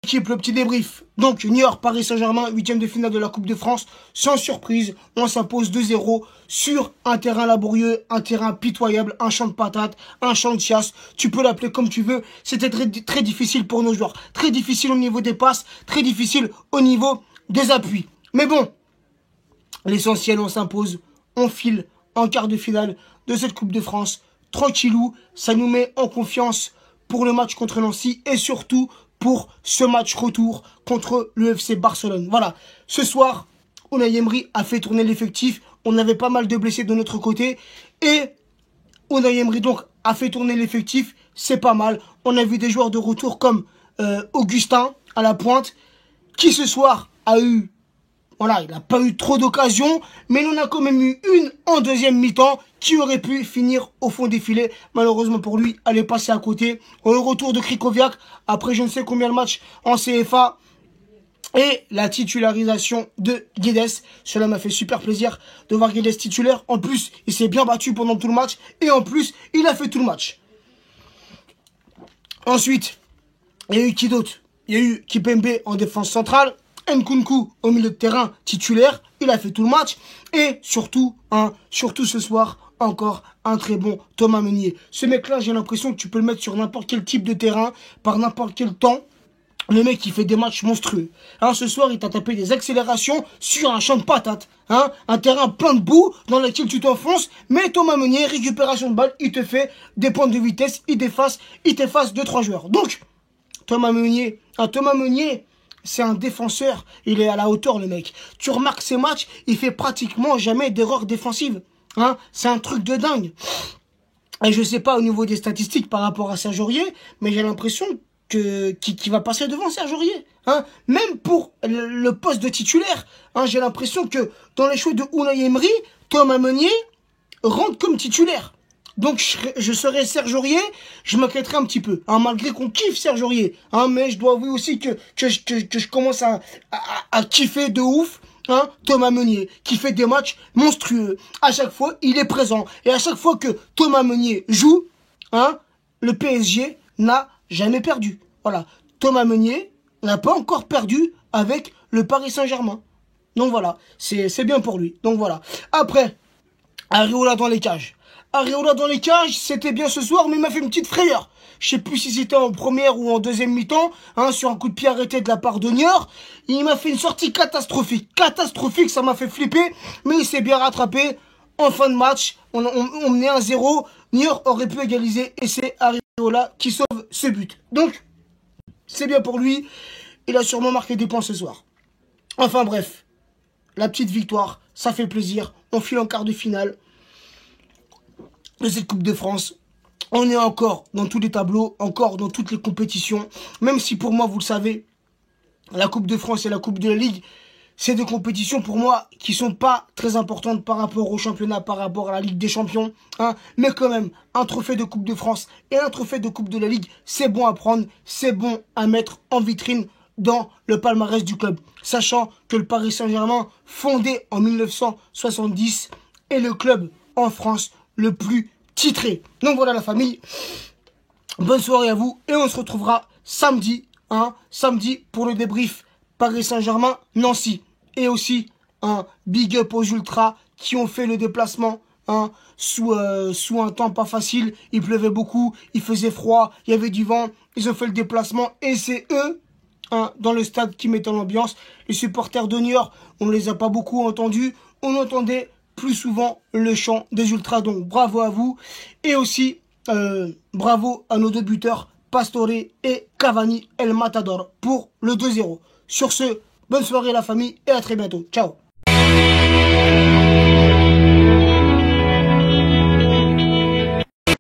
L'équipe, le petit débrief. Donc, New York, Paris Saint-Germain, 8e de finale de la Coupe de France. Sans surprise, on s'impose 2-0 sur un terrain laborieux, un terrain pitoyable, un champ de patates, un champ de chasse. Tu peux l'appeler comme tu veux. C'était très difficile pour nos joueurs. Très difficile au niveau des passes, très difficile au niveau des appuis. Mais bon, l'essentiel, on s'impose. On file en quart de finale de cette Coupe de France. Tranquillou, ça nous met en confiance pour le match contre Nancy et surtout pour ce match retour contre le FC Barcelone. Voilà, ce soir, Unai Emery a fait tourner l'effectif. On avait pas mal de blessés de notre côté. Et Unai Emery donc a fait tourner l'effectif. C'est pas mal. On a vu des joueurs de retour comme Augustin à la pointe, qui ce soir a eu... Voilà, il n'a pas eu trop d'occasions, mais il en a quand même eu une en deuxième mi-temps qui aurait pu finir au fond des filets. Malheureusement pour lui, elle est passée à côté. Au retour de Krychowiak, après je ne sais combien de matchs en CFA, et la titularisation de Guedes. Cela m'a fait super plaisir de voir Guedes titulaire. En plus, il s'est bien battu pendant tout le match, et en plus, il a fait tout le match. Ensuite, il y a eu qui d'autre? Il y a eu Kipembe en défense centrale. Nkunku au milieu de terrain titulaire, il a fait tout le match. Et surtout ce soir, encore un très bon Thomas Meunier. Ce mec-là, j'ai l'impression que tu peux le mettre sur n'importe quel type de terrain, par n'importe quel temps. Le mec, il fait des matchs monstrueux. Hein, ce soir, il t'a tapé des accélérations sur un champ de patates. Hein, un terrain plein de boue dans lequel tu t'enfonces. Mais Thomas Meunier, récupération de balle, il te fait des points de vitesse, il t'efface 2-3 joueurs. Donc, Thomas Meunier, c'est un défenseur, il est à la hauteur le mec. Tu remarques ses matchs, il fait pratiquement jamais d'erreur défensive. Hein, c'est un truc de dingue. Et je sais pas au niveau des statistiques par rapport à Serge Aurier, mais j'ai l'impression qu'il va passer devant Serge Aurier. Hein, même pour le poste de titulaire. Hein, j'ai l'impression que dans les choix de Unai Emery, Thomas Meunier rentre comme titulaire. Donc je serais Serge Aurier, je m'inquiéterais un petit peu, hein, malgré qu'on kiffe Serge Aurier, hein, mais je dois avouer aussi que je commence à kiffer de ouf, hein, Thomas Meunier, qui fait des matchs monstrueux. À chaque fois, il est présent. Et à chaque fois que Thomas Meunier joue, hein, le PSG n'a jamais perdu. Voilà, Thomas Meunier n'a pas encore perdu avec le Paris Saint-Germain. Donc voilà, c'est bien pour lui. Donc voilà. Après, Areola dans les cages. Areola dans les cages, c'était bien ce soir, mais il m'a fait une petite frayeur. Je sais plus si c'était en première ou en deuxième mi-temps, hein, sur un coup de pied arrêté de la part de Niort. Il m'a fait une sortie catastrophique. Catastrophique, ça m'a fait flipper, mais il s'est bien rattrapé. En fin de match, on menait 1-0. Niort aurait pu égaliser et c'est Areola qui sauve ce but. Donc, c'est bien pour lui. Il a sûrement marqué des points ce soir. Enfin bref, la petite victoire, ça fait plaisir. On file en quart de finale de cette Coupe de France. On est encore dans tous les tableaux, encore dans toutes les compétitions. Même si pour moi, vous le savez, la Coupe de France et la Coupe de la Ligue, c'est des compétitions pour moi qui sont pas très importantes par rapport au championnat, par rapport à la Ligue des Champions. Hein. Mais quand même, un trophée de Coupe de France et un trophée de Coupe de la Ligue, c'est bon à prendre, c'est bon à mettre en vitrine dans le palmarès du club. Sachant que le Paris Saint-Germain, fondé en 1970, est le club en France le plus titré. Donc voilà la famille, bonne soirée à vous et on se retrouvera samedi, hein, samedi pour le débrief Paris Saint-Germain Nancy. Et aussi un big up aux ultras qui ont fait le déplacement, hein, sous un temps pas facile. Il pleuvait beaucoup, il faisait froid, il y avait du vent, ils ont fait le déplacement et c'est eux, hein, dans le stade qui mettaient l'ambiance. Les supporters de Niort, on ne les a pas beaucoup entendus, on entendait plus souvent le chant des ultras, donc bravo à vous. Et aussi, bravo à nos deux buteurs, Pastore et Cavani El Matador, pour le 2-0. Sur ce, bonne soirée la famille et à très bientôt. Ciao.